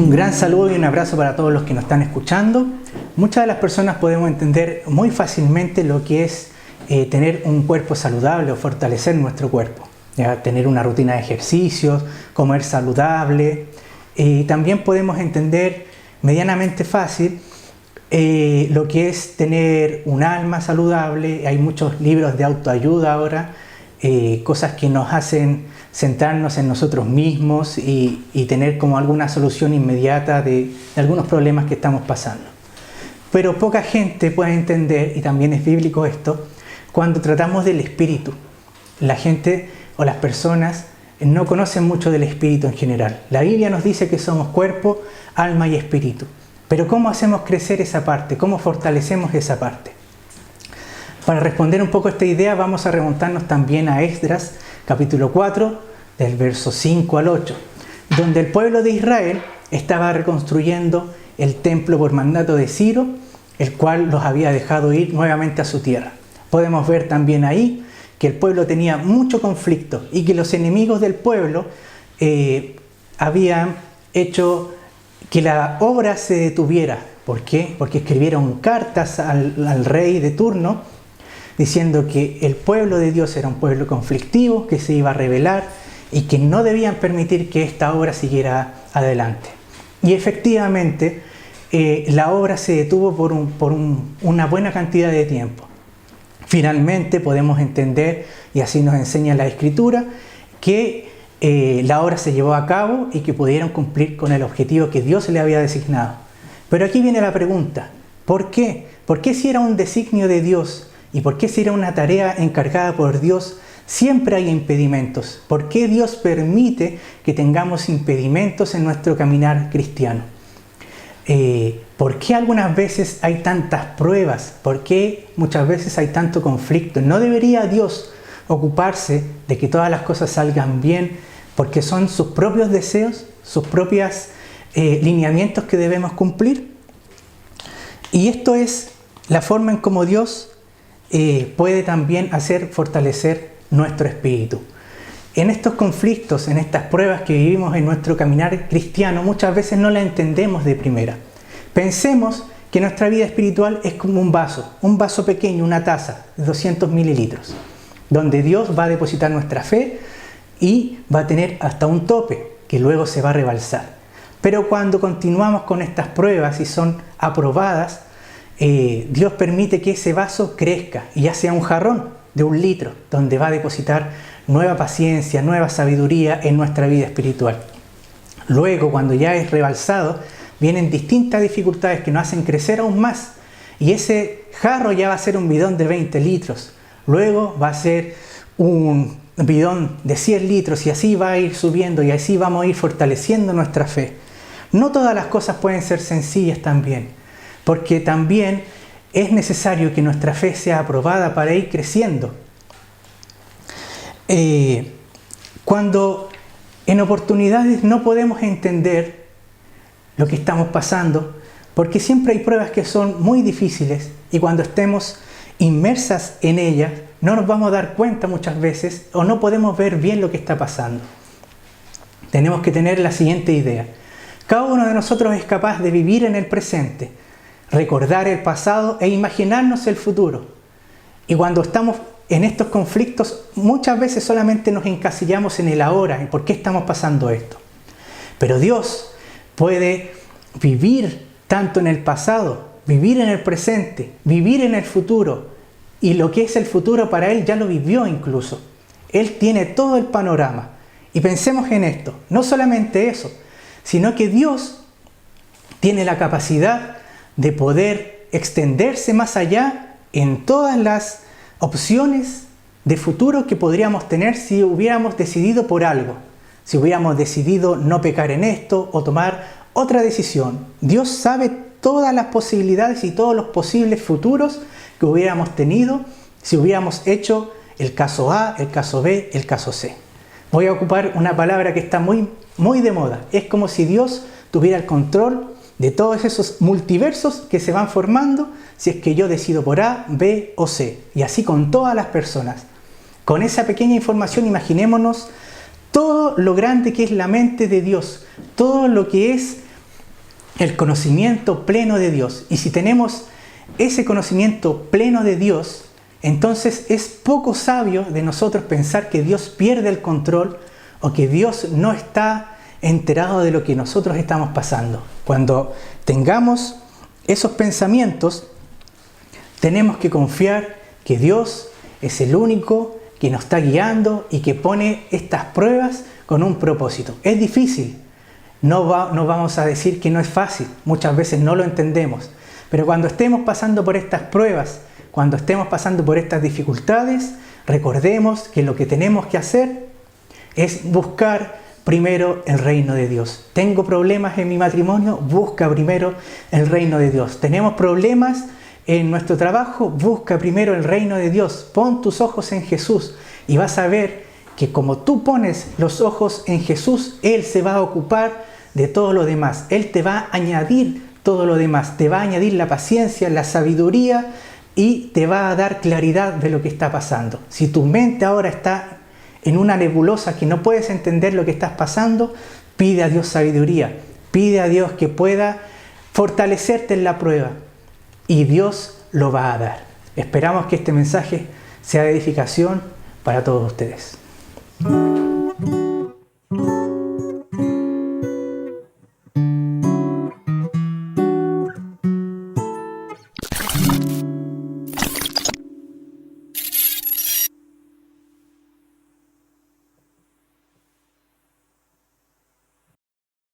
Un gran saludo y un abrazo para todos los que nos están escuchando. Muchas de las personas podemos entender muy fácilmente lo que es tener un cuerpo saludable o fortalecer nuestro cuerpo. ¿Ya? Tener una rutina de ejercicios, comer saludable. También podemos entender medianamente fácil lo que es tener un alma saludable. Hay muchos libros de autoayuda ahora, cosas que nos hacen centrarnos en nosotros mismos y tener como alguna solución inmediata de algunos problemas que estamos pasando. Pero poca gente puede entender, y también es bíblico esto, cuando tratamos del espíritu. La gente o las personas no conocen mucho del espíritu en general. La Biblia nos dice que somos cuerpo, alma y espíritu. Pero ¿cómo hacemos crecer esa parte? ¿Cómo fortalecemos esa parte? Para responder un poco a esta idea vamos a remontarnos también a Esdras, capítulo 4, del verso 5 al 8, donde el pueblo de Israel estaba reconstruyendo el templo por mandato de Ciro, el cual los había dejado ir nuevamente a su tierra. Podemos ver también ahí que el pueblo tenía mucho conflicto y que los enemigos del pueblo habían hecho que la obra se detuviera. ¿Por qué? Porque escribieron cartas al rey de turno diciendo que el pueblo de Dios era un pueblo conflictivo, que se iba a rebelar y que no debían permitir que esta obra siguiera adelante. Y efectivamente la obra se detuvo por una buena cantidad de tiempo. Finalmente podemos entender, y así nos enseña la Escritura, que la obra se llevó a cabo y que pudieron cumplir con el objetivo que Dios le había designado. Pero aquí viene la pregunta, ¿por qué? ¿Por qué si era un designio de Dios y por qué si era una tarea encargada por Dios, siempre hay impedimentos? ¿Por qué Dios permite que tengamos impedimentos en nuestro caminar cristiano? ¿Por qué algunas veces hay tantas pruebas? ¿Por qué muchas veces hay tanto conflicto? ¿No debería Dios ocuparse de que todas las cosas salgan bien porque son sus propios deseos, sus propios lineamientos que debemos cumplir? Y esto es la forma en cómo Dios puede también hacer fortalecer nuestro espíritu. En estos conflictos, en estas pruebas que vivimos en nuestro caminar cristiano, muchas veces no la entendemos de primera. Pensemos que nuestra vida espiritual es como un vaso pequeño, una taza de 200 mililitros, donde Dios va a depositar nuestra fe y va a tener hasta un tope que luego se va a rebalsar. Pero cuando continuamos con estas pruebas y son aprobadas, Dios permite que ese vaso crezca y ya sea un jarrón de 1 litro, donde va a depositar nueva paciencia, nueva sabiduría en nuestra vida espiritual. Luego, cuando ya es rebalsado, vienen distintas dificultades que nos hacen crecer aún más. Y ese jarro ya va a ser un bidón de 20 litros. Luego va a ser un bidón de 100 litros y así va a ir subiendo y así vamos a ir fortaleciendo nuestra fe. No todas las cosas pueden ser sencillas también, porque también es necesario que nuestra fe sea aprobada para ir creciendo. Cuando en oportunidades no podemos entender lo que estamos pasando, porque siempre hay pruebas que son muy difíciles y cuando estemos inmersas en ellas no nos vamos a dar cuenta muchas veces o no podemos ver bien lo que está pasando. Tenemos que tener la siguiente idea. Cada uno de nosotros es capaz de vivir en el presente, recordar el pasado e imaginarnos el futuro. Y cuando estamos en estos conflictos, muchas veces solamente nos encasillamos en el ahora, en por qué estamos pasando esto. Pero Dios puede vivir tanto en el pasado, vivir en el presente, vivir en el futuro. Y lo que es el futuro para Él ya lo vivió incluso. Él tiene todo el panorama. Y pensemos en esto, no solamente eso, sino que Dios tiene la capacidad de poder extenderse más allá en todas las opciones de futuro que podríamos tener si hubiéramos decidido por algo, si hubiéramos decidido no pecar en esto o tomar otra decisión. Dios sabe todas las posibilidades y todos los posibles futuros que hubiéramos tenido si hubiéramos hecho el caso A, el caso B, el caso C. Voy a ocupar una palabra que está muy de moda. Es como si Dios tuviera el control de todos esos multiversos que se van formando si es que yo decido por A, B o C. Y así con todas las personas. Con esa pequeña información imaginémonos todo lo grande que es la mente de Dios, todo lo que es el conocimiento pleno de Dios. Y si tenemos ese conocimiento pleno de Dios, entonces es poco sabio de nosotros pensar que Dios pierde el control o que Dios no está enterado de lo que nosotros estamos pasando. Cuando tengamos esos pensamientos, tenemos que confiar que Dios es el único que nos está guiando y que pone estas pruebas con un propósito. Es difícil, no vamos a decir que no es fácil, muchas veces no lo entendemos, pero cuando estemos pasando por estas pruebas, cuando estemos pasando por estas dificultades, recordemos que lo que tenemos que hacer es buscar primero el reino de Dios. Tengo problemas en mi matrimonio, busca primero el reino de Dios. Tenemos problemas en nuestro trabajo, busca primero el reino de Dios. Pon tus ojos en Jesús y vas a ver que como tú pones los ojos en Jesús, Él se va a ocupar de todo lo demás. Él te va a añadir todo lo demás. Te va a añadir la paciencia, la sabiduría y te va a dar claridad de lo que está pasando. Si tu mente ahora está en una nebulosa que no puedes entender lo que estás pasando, pide a Dios sabiduría. Pide a Dios que pueda fortalecerte en la prueba. Y Dios lo va a dar. Esperamos que este mensaje sea de edificación para todos ustedes.